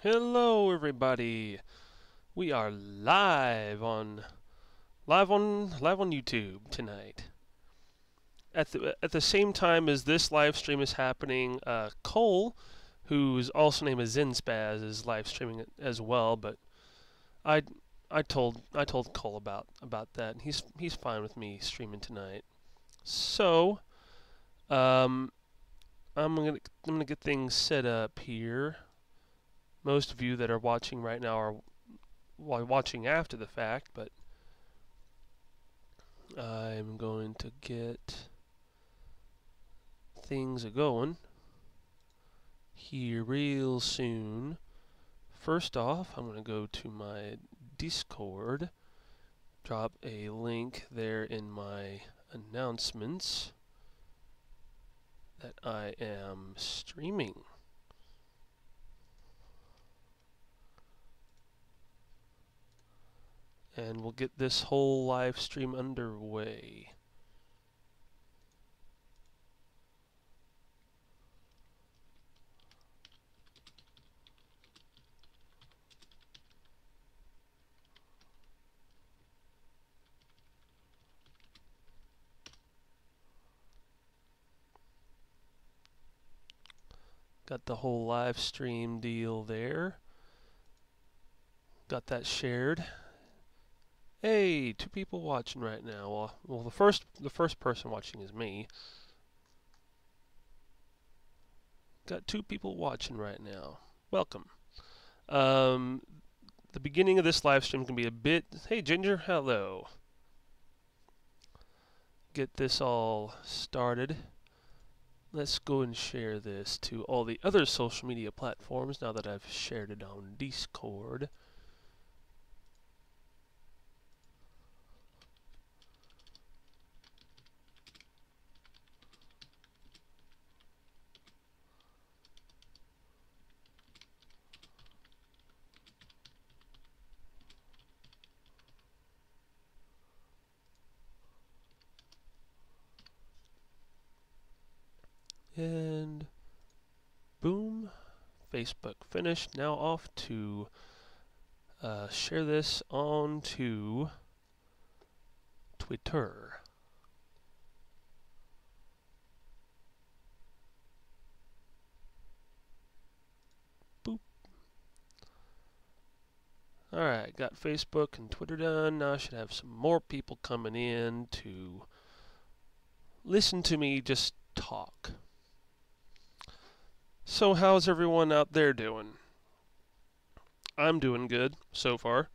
Hello, everybody. We are live on YouTube tonight. At the same time as this live stream is happening, Cole, who's also named as Zenspaz, is live streaming it as well. But I I told Cole about that, and he's fine with me streaming tonight. So um, I'm gonna get things set up here. Most of you that are watching right now are watching after the fact, but I'm going to get things a-going here real soon. First off, I'm going to go to my Discord, drop a link there in my announcements that I am streaming. And we'll get this whole live stream underway. Got the whole live stream deal there. Got that shared. Hey, 2 people watching right now. Well, the first person watching is me. Got 2 people watching right now. Welcome. The beginning of this live stream can be a bit. Hey, Ginger. Hello. Get this all started. Let's go and share this to all the other social media platforms now that I've shared it on Discord. And boom, Facebook finished. Now off to share this on to Twitter. Boop. Alright, got Facebook and Twitter done. Now I should have some more people coming in to listen to me just talk. So how's everyone out there doing? I'm doing good so far.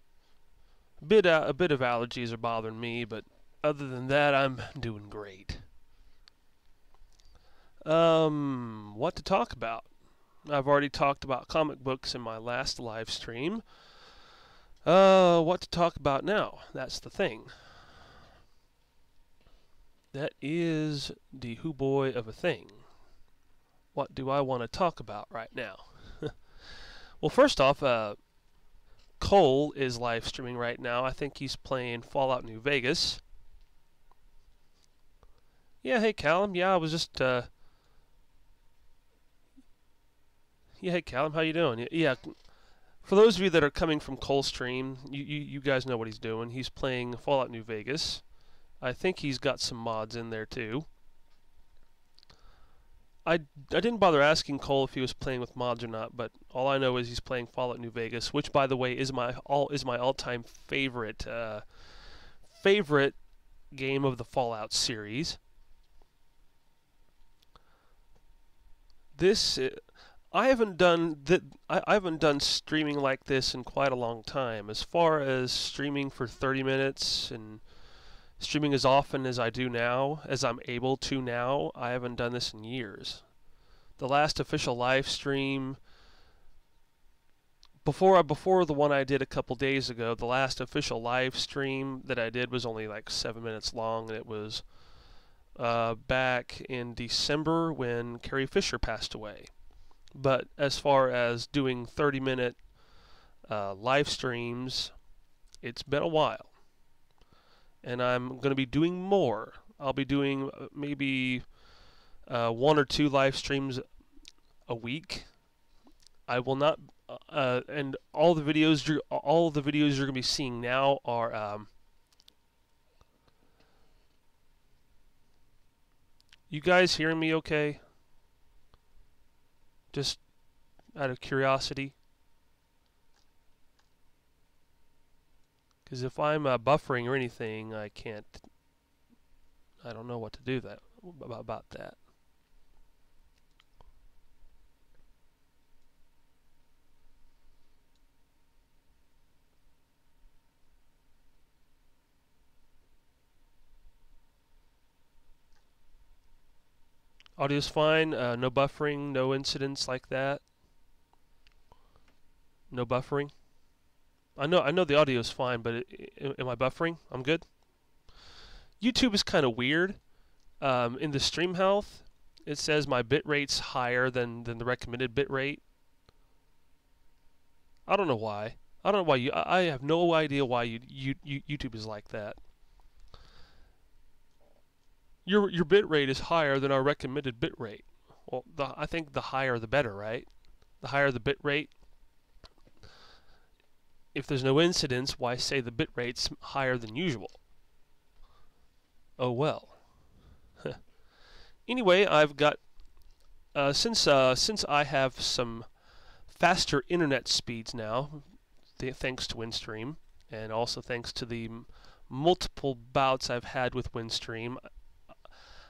A bit of allergies are bothering me, but other than that, I'm doing great. What to talk about? I've already talked about comic books in my last live stream. What to talk about now? That's the thing. That is the who boy of a thing. What do I want to talk about right now? Well, first off, Cole is live streaming right now. I think he's playing Fallout New Vegas. Yeah, hey Callum. Yeah, I was just yeah, hey Callum, how you doing? Yeah, for those of you that are coming from Cole's stream, you guys know what he's doing. He's playing Fallout New Vegas. I think he's got some mods in there too. I didn't bother asking Cole if he was playing with mods or not, but all I know is he's playing Fallout New Vegas, which, by the way, is my all-time favorite favorite game of the Fallout series. This I haven't done streaming like this in quite a long time. As far as streaming for 30 minutes and streaming as often as I do now, as I'm able to now, I haven't done this in years. The last official live stream before the one I did a couple days ago, the last official live stream that I did was only like 7 minutes long, and it was back in December when Carrie Fisher passed away. But as far as doing 30-minute live streams, it's been a while. And I'm going to be doing more. I'll be doing maybe 1 or 2 live streams a week. I will not and all the videos you're gonna be seeing now are you guys hearing me okay? Just out of curiosity. Because if I'm buffering or anything, I don't know what to do about that. Audio's fine, no buffering, no incidents like that. No buffering. I know the audio's fine, but am I buffering? I'm good. YouTube is kind of weird. In the stream health, it says my bit rate's higher than the recommended bit rate. I don't know why. I don't know why I have no idea why YouTube is like that. Your bit rate is higher than our recommended bit rate. Well, I think the higher the better, right? The higher the bit rate. If there's no incidents, why say the bit rate's higher than usual? Oh well. Anyway, I've got since I have some faster internet speeds now, thanks to Windstream, and also thanks to the multiple bouts I've had with Windstream.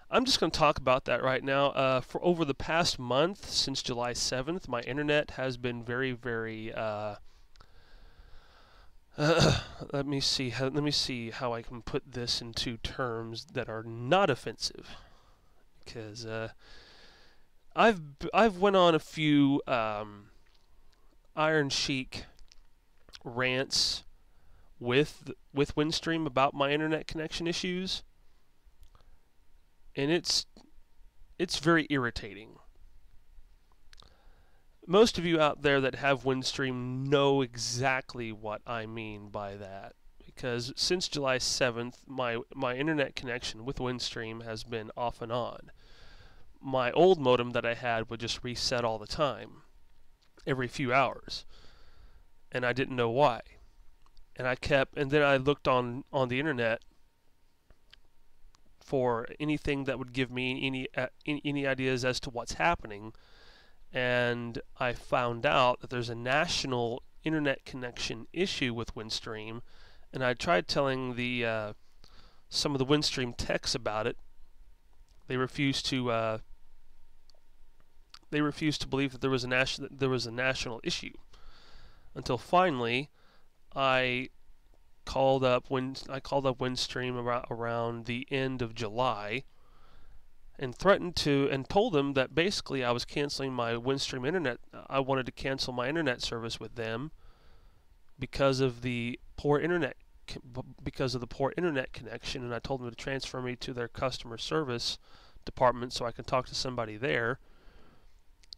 I'm just going to talk about that right now. For over the past month, since July 7th, my internet has been very, very. Let me see how I can put this into terms that are not offensive, because I've went on a few Iron Sheik rants with Windstream about my internet connection issues, and it's very irritating. Most of you out there that have Windstream know exactly what I mean by that, because since July 7th, my internet connection with Windstream has been off and on. My old modem that I had would just reset all the time, every few hours, and I didn't know why. And then I looked on the internet for anything that would give me any ideas as to what's happening, and I found out that there's a national internet connection issue with Windstream, and I tried telling some of the Windstream techs about it. They refused to believe that there was a national issue, until finally I called up Windstream around the end of July and told them that basically I was canceling my Windstream internet. I wanted to cancel my internet service with them because of the poor internet connection, and I told them to transfer me to their customer service department so I can talk to somebody there.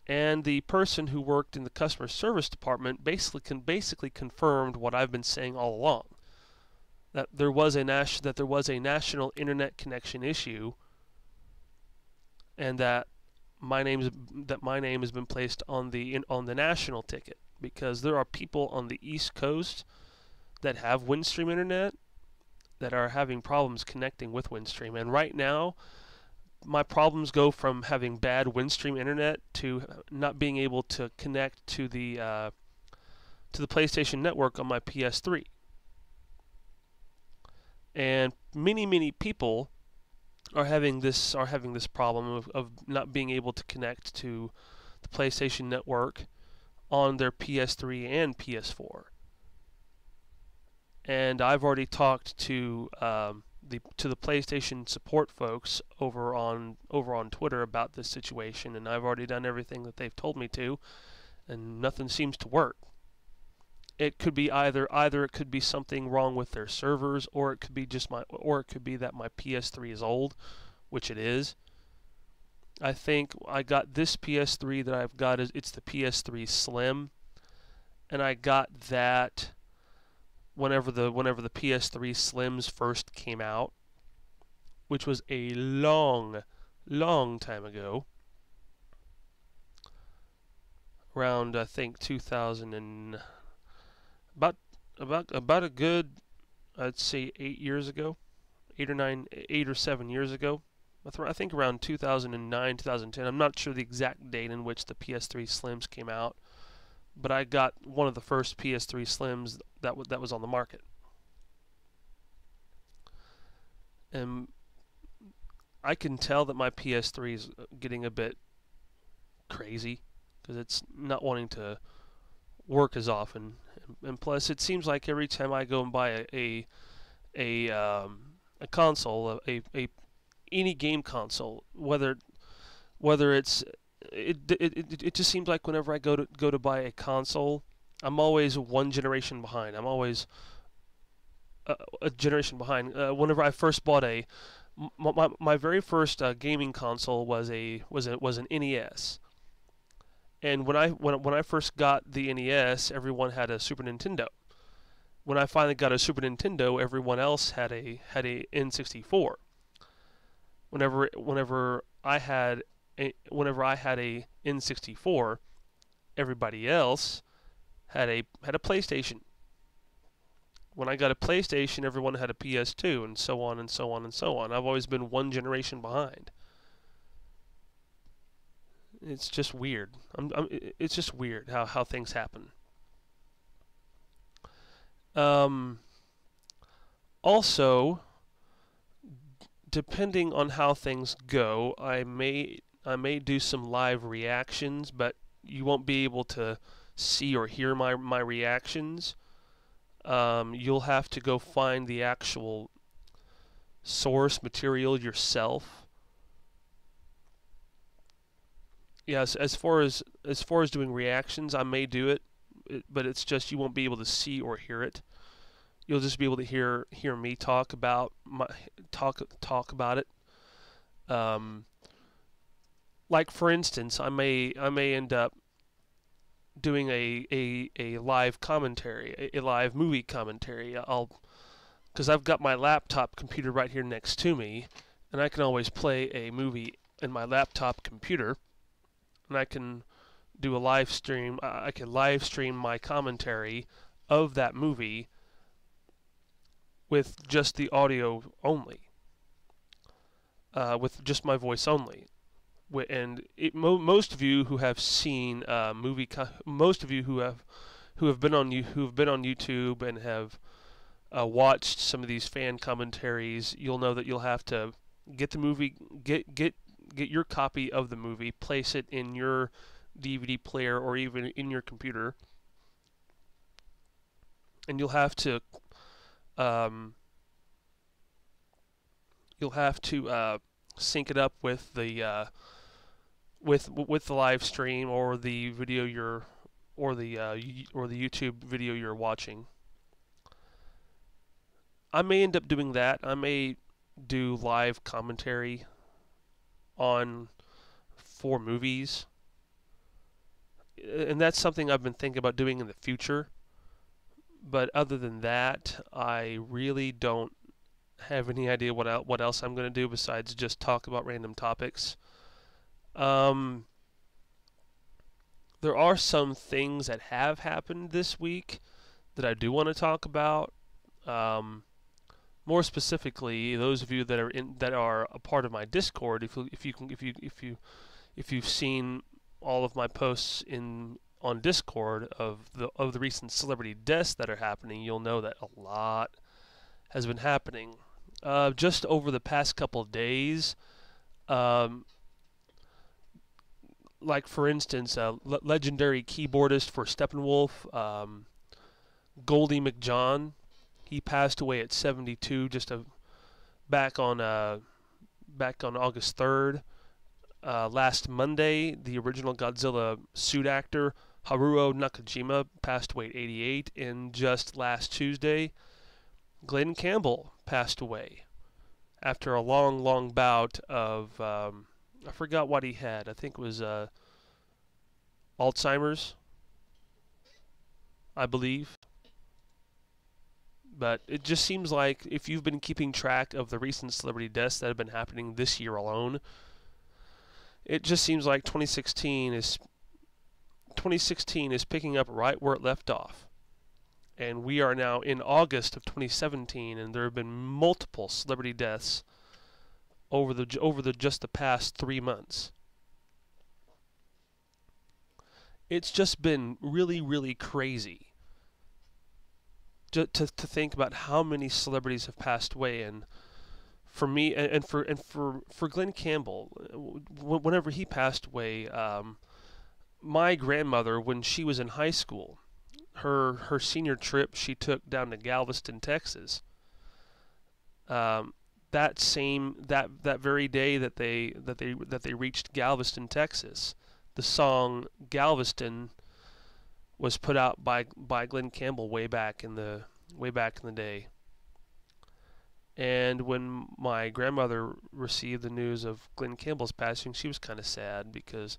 And the person who worked in the customer service department basically confirmed what I've been saying all along, that there was a national internet connection issue, and that my name has been placed on the national ticket, because there are people on the East Coast that have Windstream internet that are having problems connecting with Windstream. And right now, my problems go from having bad Windstream internet to not being able to connect to the PlayStation Network on my PS3. And many people are having this problem of not being able to connect to the PlayStation Network on their PS3 and PS4. And I've already talked to the PlayStation support folks over on Twitter about this situation, and I've already done everything that they've told me to, and nothing seems to work. It could be either it could be something wrong with their servers, or it could be that my PS3 is old, which it is. I think I got this PS3 that I've got it's the PS3 Slim, and I got that whenever the PS3 Slims first came out, which was a long time ago. around I think 2000 and about a good, I'd say 8 years ago, 8 or 7 years ago. I think around 2009, 2010. I'm not sure the exact date in which the PS3 Slims came out, but I got one of the first PS3 Slims that was on the market. And I can tell that my PS3 is getting a bit crazy because it's not wanting to work as often. And plus, it seems like every time I go and buy a console, a any game console, whether it's it just seems like whenever I go to buy a console, I'm always one generation behind. I'm always a generation behind. Whenever I first bought my very first gaming console was an NES. And when I first got the NES, everyone had a Super Nintendo. When I finally got a Super Nintendo, everyone else had a N64. Whenever I had a N64, everybody else had a PlayStation. When I got a PlayStation, everyone had a PS2, and so on and so on and so on. I've always been one generation behind. It's just weird. It's just weird how things happen. Also, depending on how things go, I may do some live reactions, but you won't be able to see or hear my reactions. You'll have to go find the actual source material yourself. Yes, as far as doing reactions, I may do it, but it's just you won't be able to see or hear it. You'll just be able to hear me talk about it. Like for instance, I may end up doing a live commentary, a live movie commentary. Because I've got my laptop computer right here next to me, and I can always play a movie in my laptop computer, and I can do a live stream. I can live stream my commentary of that movie with just the audio only, with just my voice only. And most of you who have seen most of you who have been on YouTube and have watched some of these fan commentaries, you'll know that you'll have to get the movie, get your copy of the movie, place it in your DVD player or even in your computer, and you'll have to sync it up with the with the live stream or the video or the YouTube video you're watching. I may end up doing that. I may do live commentary on 4 movies, and that's something I've been thinking about doing in the future. But other than that, I really don't have any idea what else I'm going to do besides just talk about random topics. There are some things that have happened this week that I do want to talk about. More specifically, those of you that are a part of my Discord, if you've seen all of my posts on Discord of the recent celebrity deaths that are happening, you'll know that a lot has been happening. Just over the past couple of days, like for instance, legendary keyboardist for Steppenwolf, Goldie McJohn, he passed away at 72 back on August 3rd. Last Monday, the original Godzilla suit actor Haruo Nakajima passed away at 88, and just last Tuesday, Glenn Campbell passed away after a long bout of I forgot what he had. I think it was Alzheimer's, I believe. But it just seems like if you've been keeping track of the recent celebrity deaths that have been happening this year alone, it just seems like 2016 2016 is picking up right where it left off. And we are now in August of 2017, and there have been multiple celebrity deaths over the just the past 3 months. It's just been really, really crazy to think about how many celebrities have passed away. And for me, and for Glenn Campbell, whenever he passed away, my grandmother, when she was in high school, her senior trip she took down to Galveston, Texas. That very day that they reached Galveston, Texas, the song Galveston was put out by Glenn Campbell way back in the day. And when my grandmother received the news of Glenn Campbell's passing, she was kind of sad because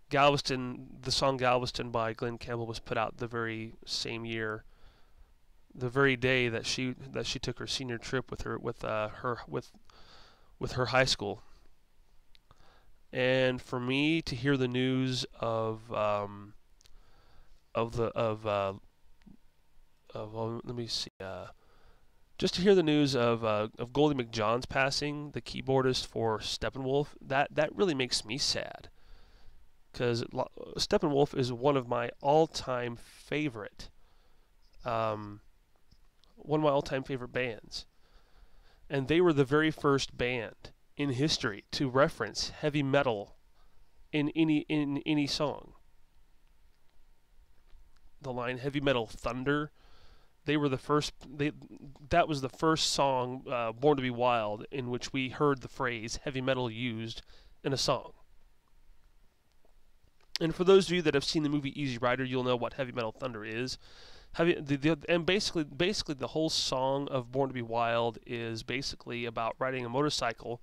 the song Galveston by Glenn Campbell was put out the very same year, the very day that she took her senior trip with her high school. And for me to hear the news of let me see, just to hear the news of Goldie McJohn's passing, the keyboardist for Steppenwolf, that really makes me sad, because Steppenwolf is one of my all-time favorite bands, and they were the very first band in history to reference heavy metal in any song. The line "Heavy Metal Thunder," they were the first. That was the first song, "Born to Be Wild," in which we heard the phrase "heavy metal" used in a song. And for those of you that have seen the movie Easy Rider, you'll know what Heavy Metal Thunder is. And basically the whole song of Born to Be Wild is basically about riding a motorcycle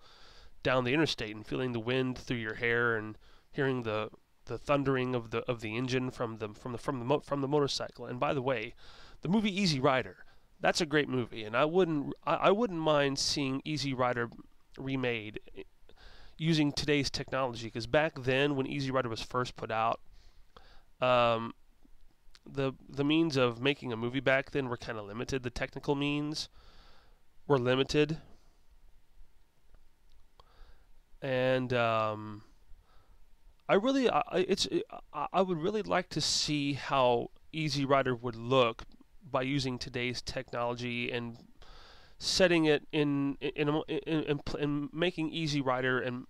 down the interstate and feeling the wind through your hair and hearing the thundering of the engine from the motorcycle. And by the way, the movie Easy Rider, that's a great movie, and I wouldn't mind seeing Easy Rider remade using today's technology, because back then when Easy Rider was first put out, the means of making a movie back then were kind of limited. The technical means were limited, and I would really like to see how Easy Rider would look by using today's technology and setting it in making Easy Rider in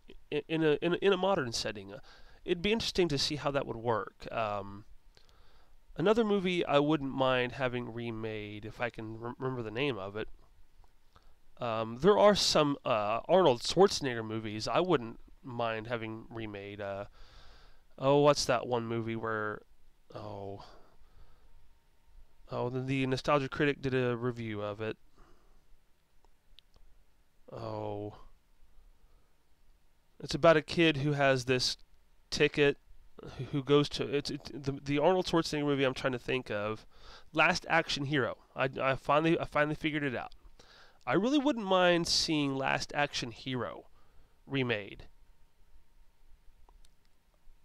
a modern setting. It'd be interesting to see how that would work. Another movie I wouldn't mind having remade, if I can remember the name of it. There are some Arnold Schwarzenegger movies I wouldn't mind having remade. What's that one movie where... the Nostalgia Critic did a review of it. It's about a kid who has this ticket, who goes to the Arnold Schwarzenegger movie I'm trying to think of. Last Action Hero. I finally figured it out. I really wouldn't mind seeing Last Action Hero remade.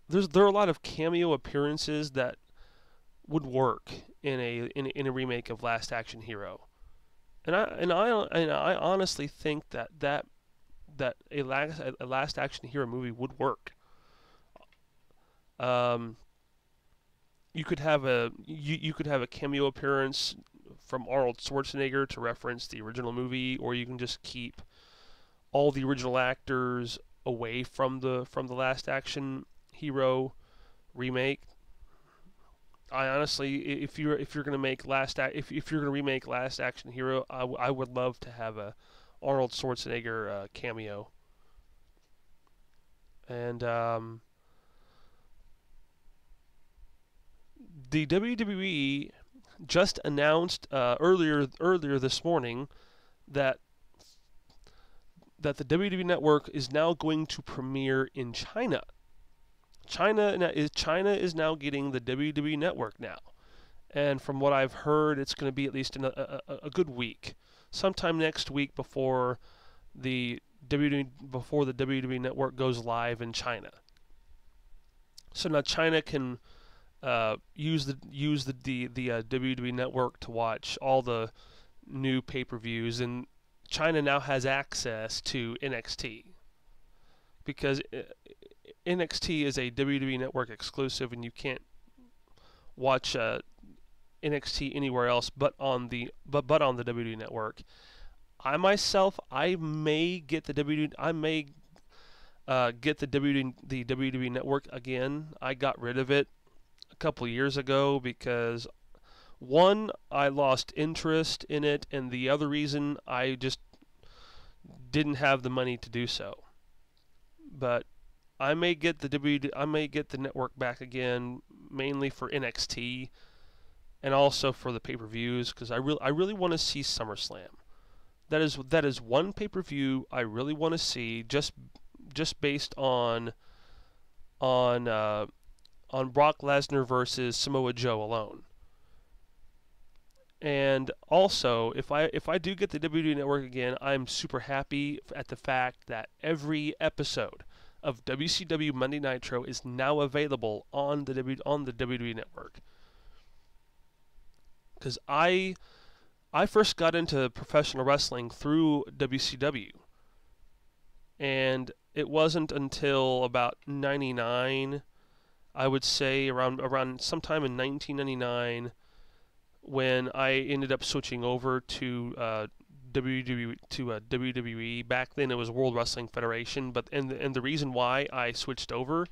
There are a lot of cameo appearances that would work in a remake of Last Action Hero, and I honestly think that a Last Action Hero movie would work. You could have a cameo appearance from Arnold Schwarzenegger to reference the original movie, or you can just keep all the original actors away from the Last Action Hero remake. I honestly, if you're gonna make if you're gonna remake Last Action Hero, I would love to have a Arnold Schwarzenegger cameo. And the WWE just announced earlier this morning that the WWE Network is now going to premiere in China. China is now getting the WWE Network now, and from what I've heard, it's going to be at least in a good week, sometime next week before the WWE Network goes live in China. So now China can use the WWE Network to watch all the new pay-per-views, and China now has access to NXT because NXT is a WWE Network exclusive, and you can't watch NXT anywhere else but on the WWE Network. I may get the WWE Network again. I got rid of it a couple years ago because one, I lost interest in it, and the other reason I just didn't have the money to do so. But I may get the network back again, mainly for NXT and also for the pay-per-views because I really want to see SummerSlam. That is one pay-per-view I really want to see just based on Brock Lesnar versus Samoa Joe alone. And also, if I do get the WWE Network again, I'm super happy at the fact that every episode of WCW Monday Nitro is now available on the WWE Network. Because I first got into professional wrestling through WCW, and it wasn't until about '99, I would say around sometime in 1999, when I ended up switching over to WWE. Back then it was World Wrestling Federation, but and the reason why I switched over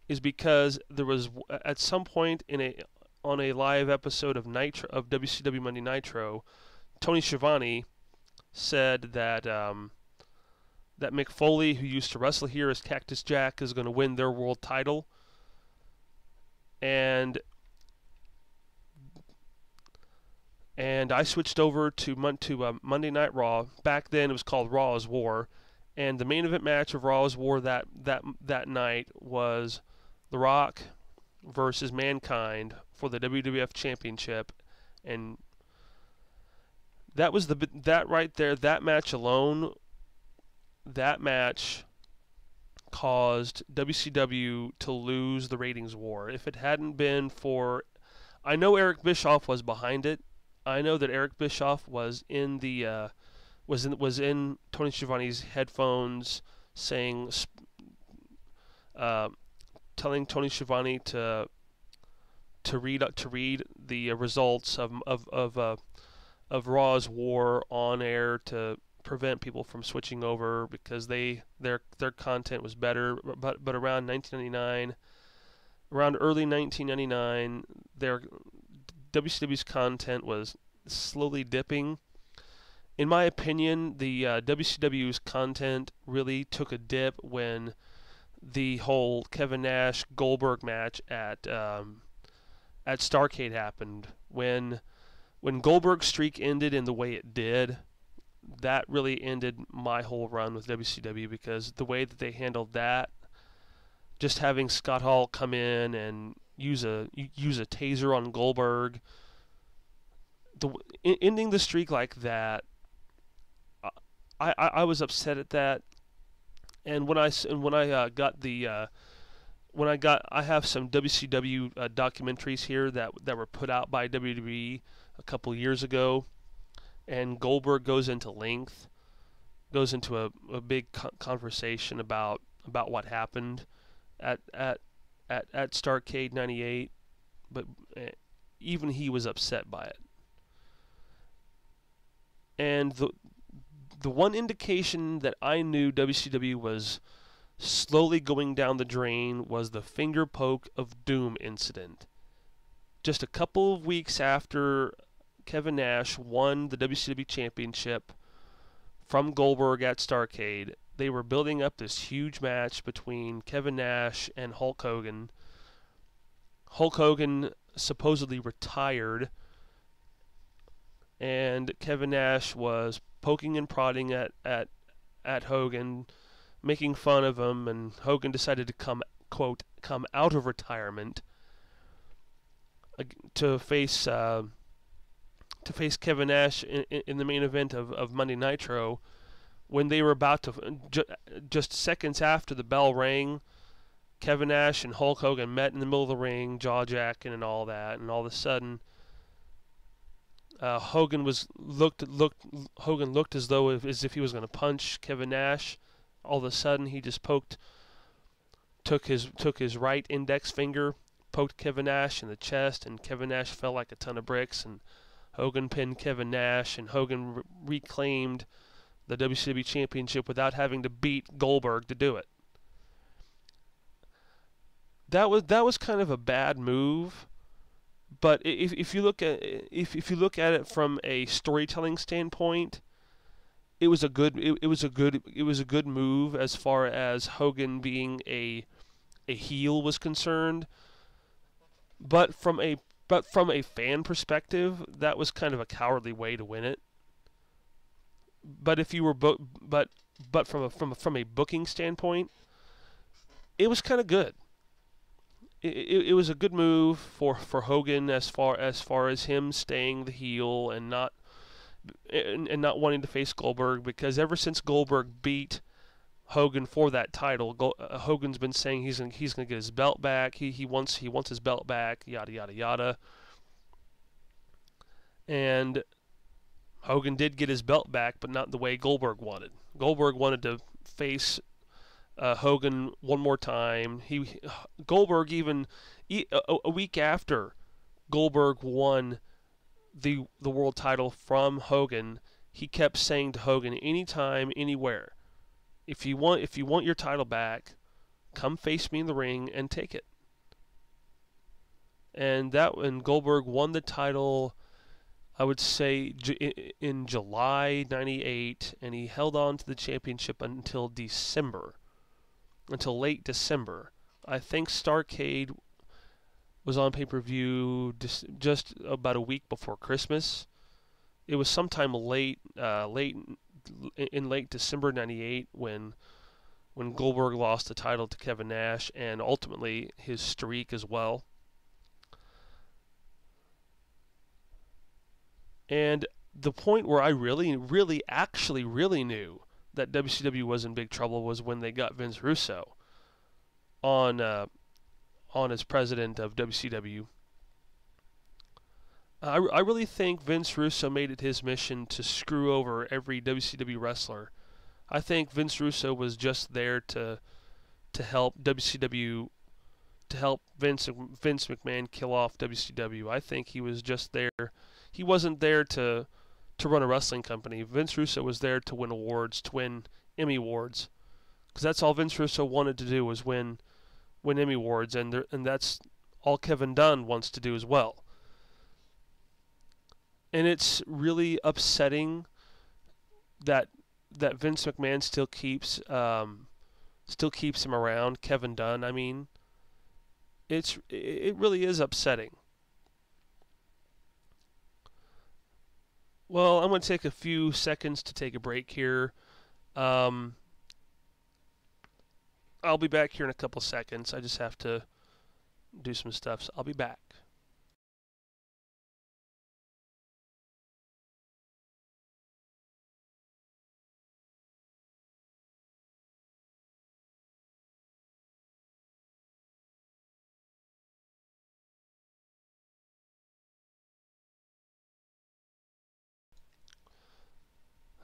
is because there was at some point on a live episode of WCW Monday Nitro, Tony Schiavone said that that Mick Foley, who used to wrestle here as Cactus Jack, is going to win their world title, and I switched over to Monday Night Raw. Back then it was called Raw is War, and the main event match of Raw is War that night was The Rock versus Mankind for the WWF Championship, and that was that right there. That match alone, that match caused WCW to lose the ratings war. If it hadn't been for, I know Eric Bischoff was behind it. I know that Eric Bischoff was in the was in Tony Schiavone's headphones, saying, telling Tony Schiavone to read the results of Raw's War on air to prevent people from switching over because their content was better. But around 1999, around early 1999, their WCW's content was slowly dipping. In my opinion, the WCW's content really took a dip when the whole Kevin Nash Goldberg match at Starrcade happened. When Goldberg's streak ended in the way it did, that really ended my whole run with WCW because the way that they handled that, just having Scott Hall come in and use a taser on Goldberg, ending the streak like that, I was upset at that. And I have some WCW documentaries here that were put out by WWE a couple years ago, and Goldberg goes into a big conversation about what happened at Starrcade '98, but even he was upset by it. And the one indication that I knew WCW was slowly going down the drain was the finger poke of doom incident. Just a couple of weeks after Kevin Nash won the WCW Championship from Goldberg at Starrcade, they were building up this huge match between Kevin Nash and Hulk Hogan. Hulk Hogan supposedly retired, and Kevin Nash was poking and prodding at Hogan, making fun of him, and Hogan decided to come out of retirement to face Kevin Nash in the main event of Monday Nitro. When they were about to, just seconds after the bell rang, Kevin Nash and Hulk Hogan met in the middle of the ring, jaw jacking and all that, and all of a sudden, Hogan looked as though as if he was going to punch Kevin Nash. All of a sudden, he just took his right index finger, poked Kevin Nash in the chest, and Kevin Nash fell like a ton of bricks. And Hogan pinned Kevin Nash, and Hogan reclaimed the WCW Championship without having to beat Goldberg to do it. That was kind of a bad move, but if you look at it from a storytelling standpoint, it was a good move as far as Hogan being a heel was concerned. But from a fan perspective, that was kind of a cowardly way to win it. But if you were but from a booking standpoint, it was kind of good. It was a good move for Hogan as far as him staying the heel and not wanting to face Goldberg, because ever since Goldberg beat Hogan for that title, Hogan's been saying he's gonna get his belt back. He wants his belt back. Yada yada yada. And Hogan did get his belt back, but not the way Goldberg wanted. Goldberg wanted to face Hogan one more time. Goldberg even a week after Goldberg won the world title from Hogan, he kept saying to Hogan, anytime, anywhere, if you want your title back, come face me in the ring and take it. And that when Goldberg won the title, I would say in July '98, and he held on to the championship until late December. I think Starrcade was on pay-per-view just about a week before Christmas. It was sometime late December '98 when Goldberg lost the title to Kevin Nash, and ultimately his streak as well. And the point where I really knew that WCW was in big trouble was when they got Vince Russo on as president of WCW. I really think Vince Russo made it his mission to screw over every WCW wrestler. I think Vince Russo was just there to help WCW, to help Vince McMahon kill off WCW. I think he was just there. He wasn't there to run a wrestling company. Vince Russo was there to win awards, to win Emmy Awards, because that's all Vince Russo wanted to do was win Emmy Awards, and that's all Kevin Dunn wants to do as well. And it's really upsetting that Vince McMahon still keeps him around, Kevin Dunn. I mean, it really is upsetting. Well, I'm going to take a few seconds to take a break here. I'll be back here in a couple seconds. I just have to do some stuff, so I'll be back.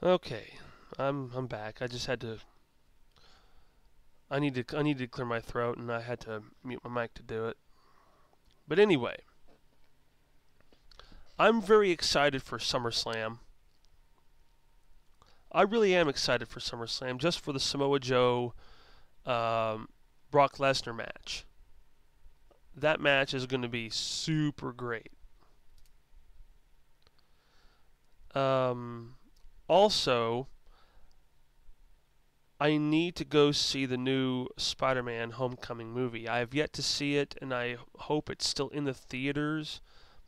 Okay, I'm back. I just had to. I needed to clear my throat, and I had to mute my mic to do it. But anyway, I'm very excited for SummerSlam. I really am excited for SummerSlam, just for the Samoa Joe, Brock Lesnar match. That match is going to be super great. Also, I need to go see the new Spider-Man Homecoming movie. I have yet to see it, and I hope it's still in the theaters.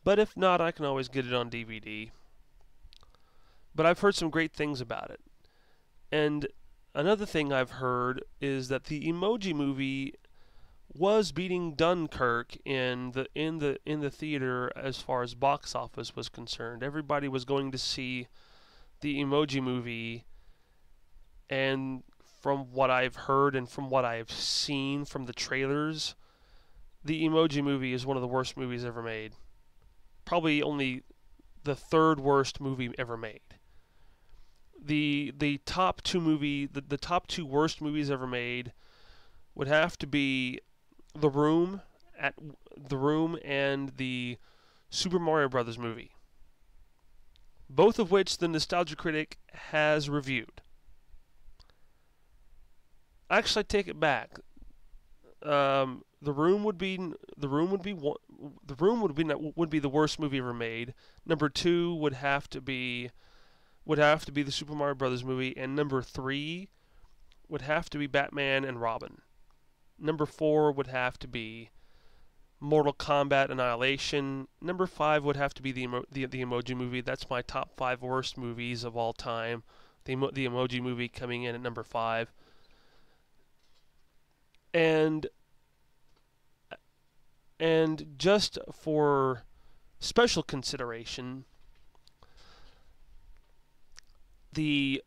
But if not, I can always get it on DVD. But I've heard some great things about it. And another thing I've heard is that the Emoji Movie was beating Dunkirk in the theater as far as box office was concerned. Everybody was going to see the Emoji Movie, and from what I've heard and from what I've seen from the trailers, the Emoji Movie is one of the worst movies ever made. Probably only the third worst movie ever made. The top two worst movies ever made would have to be The Room and the Super Mario Brothers movie, both of which the Nostalgia Critic has reviewed. Actually, I take it back. The Room would be the worst movie ever made. Number 2 would have to be the Super Mario Brothers movie, and number 3 would have to be Batman and Robin. Number 4 would have to be Mortal Kombat Annihilation. Number 5 would have to be the Emoji Movie. That's my top 5 worst movies of all time. The Emoji Movie coming in at number 5. And just for special consideration, I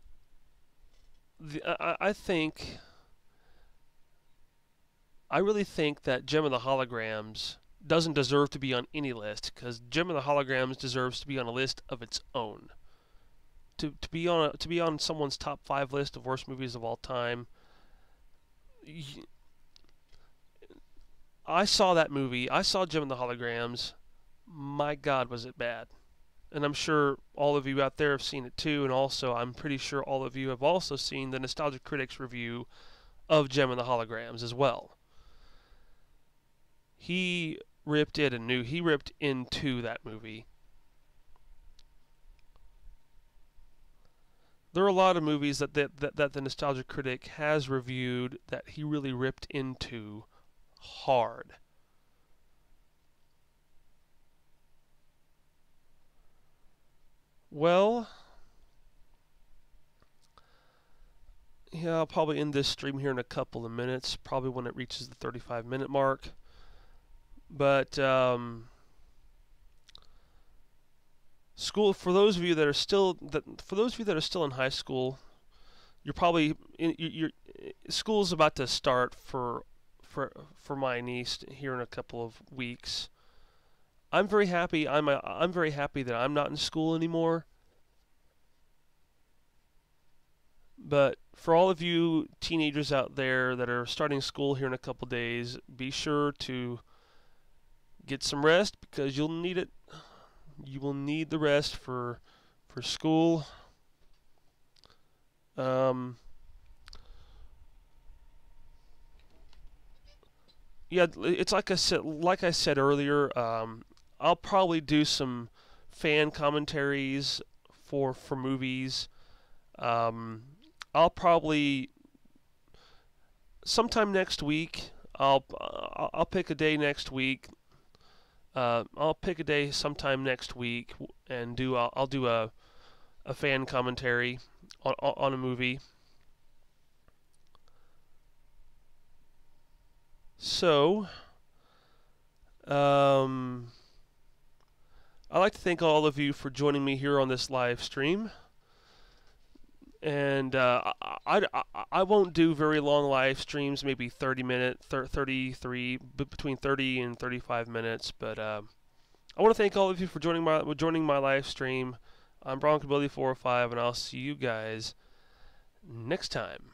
really think that Gem of the Holograms doesn't deserve to be on any list, because Gem of the Holograms deserves to be on a list of its own. To be on someone's top 5 list of worst movies of all time. I saw that movie. I saw Gem of the Holograms. My God, was it bad. And I'm sure all of you out there have seen it too, and also I'm pretty sure all of you have also seen the Nostalgia Critic's review of Gem of the Holograms as well. He ripped into that movie. There are a lot of movies that the Nostalgia Critic has reviewed that he really ripped into hard. Well, yeah, I'll probably end this stream here in a couple of minutes, probably when it reaches the 35-minute mark. But school, for those of you that are still in high school, you're probably school's about to start for my niece here in a couple of weeks. I'm very happy. I'm very happy that I'm not in school anymore. But for all of you teenagers out there that are starting school here in a couple days, be sure to get some rest, because you'll need it. You will need the rest for school. Yeah, it's like I said earlier. I'll probably do some fan commentaries for movies. I'll probably sometime next week. I'll pick a day next week. I'll pick a day sometime next week and I'll do a fan commentary on a movie. So, I'd like to thank all of you for joining me here on this live stream. And I won't do very long live streams, maybe 30 minutes, 33, between 30 and 35 minutes. But I want to thank all of you for joining my live stream. I'm Broncobilly405, and I'll see you guys next time.